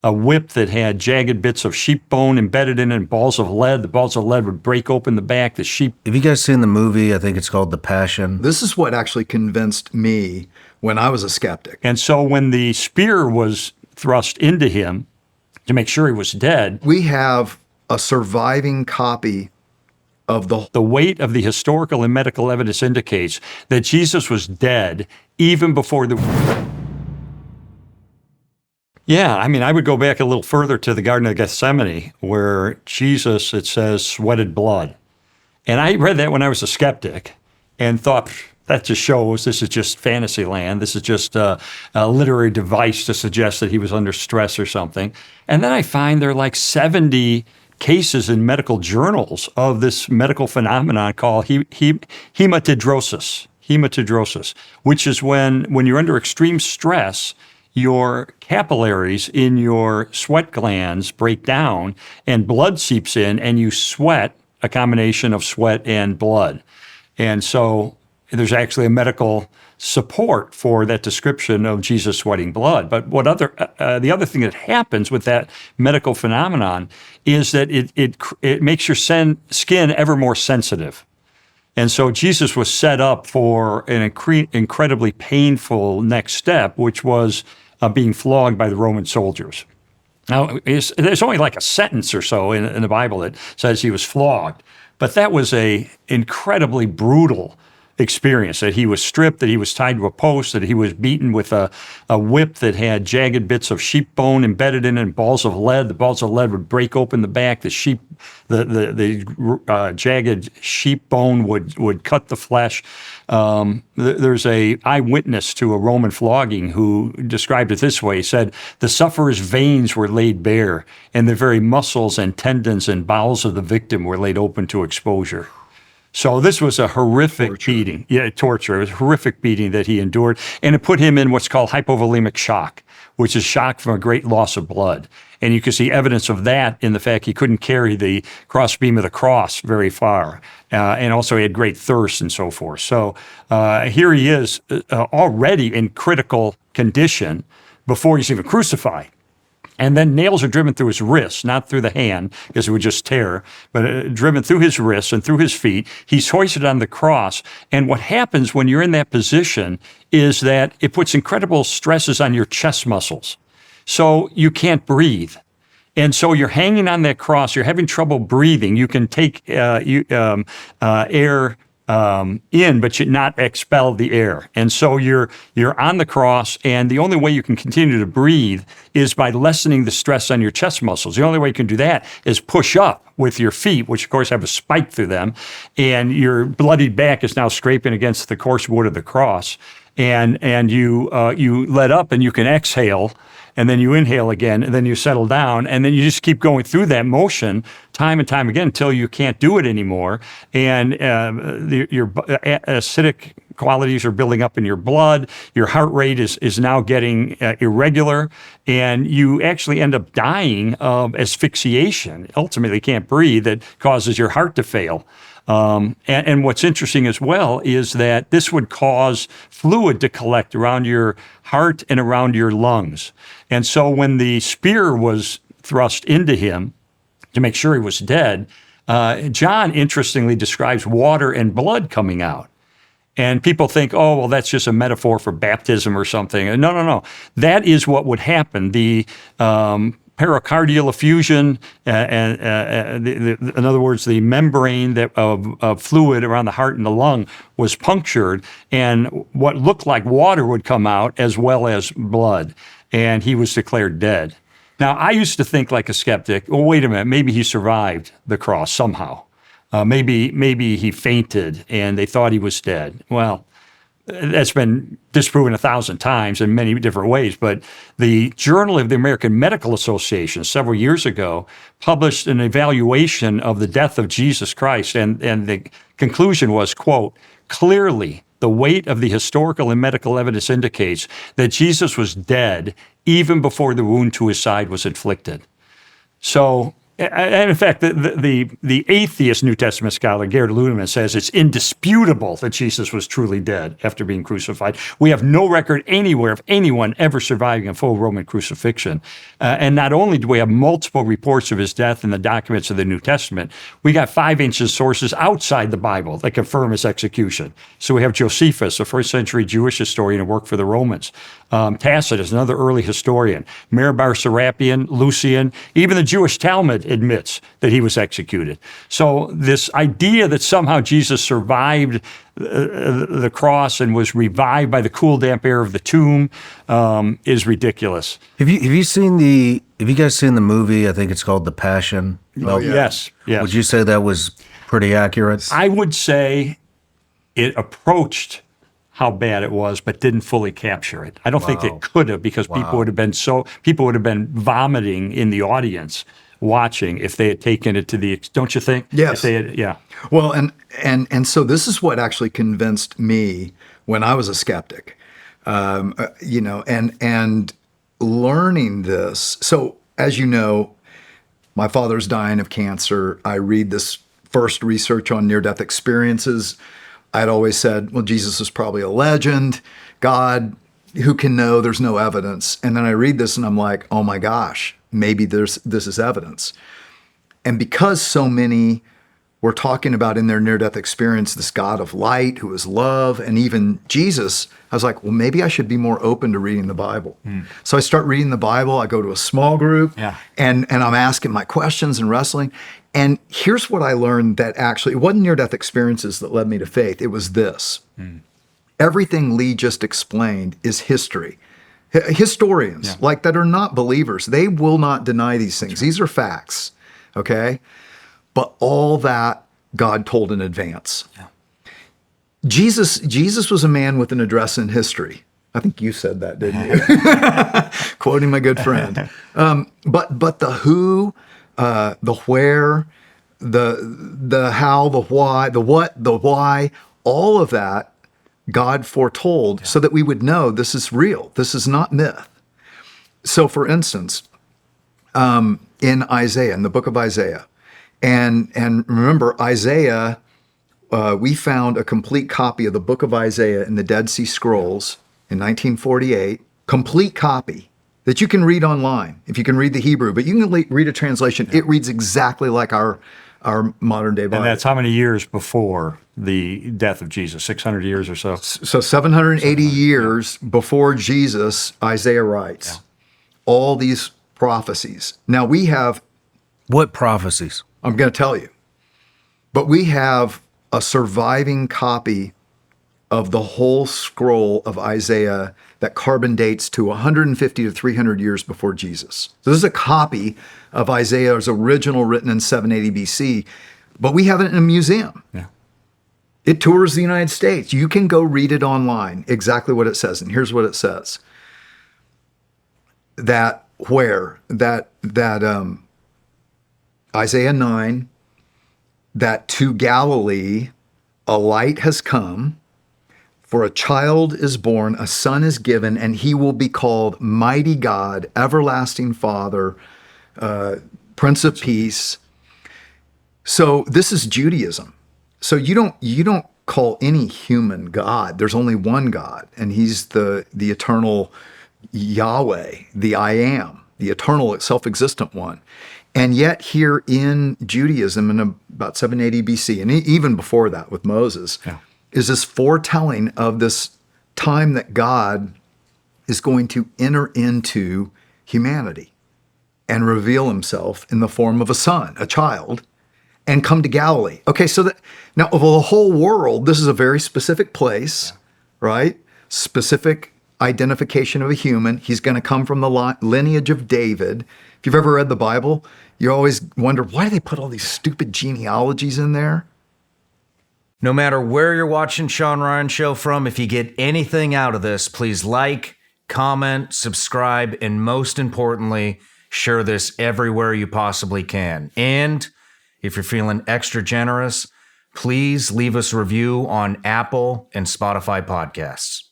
a whip that had jagged bits of sheep bone embedded in it and balls of lead. The balls of lead would break open the back. The sheep. Have you guys seen the movie? I think it's called The Passion. This is what actually convinced me when I was a skeptic. And so when the spear was thrust into him to make sure he was dead, we have a surviving copy of the weight of the historical and medical evidence indicates that Jesus was dead even before the... Yeah, I mean, I would go back a little further to the Garden of Gethsemane, where Jesus, it says, sweated blood. And I read that when I was a skeptic and thought, that just shows this is just fantasy land. This is just a literary device to suggest that he was under stress or something. And then I find there are like 70 cases in medical journals of this medical phenomenon called hematidrosis, which is when you're under extreme stress, your capillaries in your sweat glands break down and blood seeps in and you sweat, a combination of sweat and blood. And so there's actually a medical support for that description of Jesus sweating blood. But the other thing that happens with that medical phenomenon is that it makes your skin ever more sensitive. And so Jesus was set up for an incredibly painful next step, which was being flogged by the Roman soldiers. Now, there's only like a sentence or so in the Bible that says he was flogged, but that was a incredibly brutal experience, that he was stripped, that he was tied to a post, that he was beaten with a whip that had jagged bits of sheep bone embedded in it and balls of lead. The balls of lead would break open the back. The jagged sheep bone would cut the flesh. There's a eyewitness to a Roman flogging who described it this way. He said, the sufferer's veins were laid bare, and the very muscles and tendons and bowels of the victim were laid open to exposure. So this was a horrific beating. Yeah, torture. It was a horrific beating that he endured. And it put him in what's called hypovolemic shock, which is shock from a great loss of blood. And you can see evidence of that in the fact he couldn't carry the crossbeam of the cross very far. And also he had great thirst and so forth. So here he is already in critical condition before he's even crucified. And then nails are driven through his wrists, not through the hand, because it would just tear, but driven through his wrists and through his feet. He's hoisted on the cross. And what happens when you're in that position is that it puts incredible stresses on your chest muscles. So you can't breathe. And so you're hanging on that cross. You're having trouble breathing. You can take air in, but you not expel the air. And so you're on the cross, and the only way you can continue to breathe is by lessening the stress on your chest muscles. The only way you can do that is push up with your feet, which of course have a spike through them, and your bloodied back is now scraping against the coarse wood of the cross. And you let up, and you can exhale, and then you inhale again, and then you settle down, and then you just keep going through that motion time and time again until you can't do it anymore. And your acidic qualities are building up in your blood. Your heart rate is now getting irregular, and you actually end up dying of asphyxiation. Ultimately, you can't breathe. That causes your heart to fail. And what's interesting as well is that this would cause fluid to collect around your heart and around your lungs. And so when the spear was thrust into him to make sure he was dead, John interestingly describes water and blood coming out. And people think, oh, well, that's just a metaphor for baptism or something. No. That is what would happen. The pericardial effusion, in other words, the membrane of fluid around the heart and the lung was punctured, and what looked like water would come out as well as blood, and he was declared dead. Now, I used to think like a skeptic, well, wait a minute, maybe he survived the cross somehow. Maybe he fainted and they thought he was dead. Well, that's been disproven 1,000 times in many different ways, but the Journal of the American Medical Association several years ago published an evaluation of the death of Jesus Christ, and the conclusion was, quote, clearly the weight of the historical and medical evidence indicates that Jesus was dead even before the wound to his side was inflicted. So And in fact, the atheist New Testament scholar, Gerhard Ludemann, says it's indisputable that Jesus was truly dead after being crucified. We have no record anywhere of anyone ever surviving a full Roman crucifixion. And not only do we have multiple reports of his death in the documents of the New Testament, we got 5 ancient sources outside the Bible that confirm his execution. So we have Josephus, a first century Jewish historian who worked for the Romans. Tacitus, another early historian. Mirabar Serapion, Lucian, even the Jewish Talmud admits that he was executed. So this idea that somehow Jesus survived the cross and was revived by the cool, damp air of the tomb is ridiculous. Have you guys seen the movie? I think it's called The Passion. Oh, yeah. Yes. Would you say that was pretty accurate? I would say it approached how bad it was, but didn't fully capture it. I don't think it could have, because people would have been vomiting in the audience watching if they had taken it to the, don't you think? Yes. If they had, yeah. Well, and so this is what actually convinced me when I was a skeptic, and learning this. So as you know, my father's dying of cancer. I read this first research on near-death experiences. I'd always said, well, Jesus is probably a legend. God, who can know? There's no evidence. And then I read this and I'm like, oh my gosh, maybe this is evidence. And because so many were talking about in their near-death experience this God of light who is love, and even Jesus, I was like, well, maybe I should be more open to reading the Bible. So I start reading the Bible. I go to a small group, and I'm asking my questions and wrestling. And here's what I learned, that actually, it wasn't near-death experiences that led me to faith. It was this. Everything Lee just explained is history. Historians, like that are not believers, they will not deny these things. These are facts, okay? But all that God told in advance. Jesus was a man with an address in history. I think you said that, didn't you? Quoting my good friend. But the who, the where, the how, the why, the what, the why, all of that God foretold so that we would know this is real. This is not myth. So for instance, in Isaiah, in the book of Isaiah, and remember Isaiah, we found a complete copy of the book of Isaiah in the Dead Sea Scrolls in 1948, complete copy that you can read online if you can read the Hebrew, but you can read a translation. It reads exactly like our modern day Bible. And that's how many years before the death of Jesus? 600 years or so? So 780 years before Jesus, Isaiah writes all these prophecies. Now we have... What prophecies? I'm going to tell you. But we have a surviving copy of the whole scroll of Isaiah that carbon dates to 150 to 300 years before Jesus. So this is a copy of Isaiah's original, written in 780 BC, but we have it in a museum. It tours the United States. You can go read it online, exactly what it says. And here's what it says. That Isaiah 9, that to Galilee a light has come, for a child is born, a son is given, and he will be called Mighty God, Everlasting Father, Prince of Peace. So this is Judaism. So you don't call any human God. There's only one God, and he's the eternal Yahweh, the I am, the eternal self-existent one. And yet here in Judaism in about 780 BC, and even before that with Moses, is this foretelling of this time that God is going to enter into humanity and reveal himself in the form of a son, a child, and come to Galilee. Okay, so that now of the whole world, this is a very specific place, right? Specific identification of a human. He's going to come from the lineage of David. If you've ever read the Bible, you always wonder, why do they put all these stupid genealogies in there? No matter where you're watching Shawn Ryan Show from, if you get anything out of this, please like, comment, subscribe, and most importantly, share this everywhere you possibly can. And if you're feeling extra generous, please leave us a review on Apple and Spotify podcasts.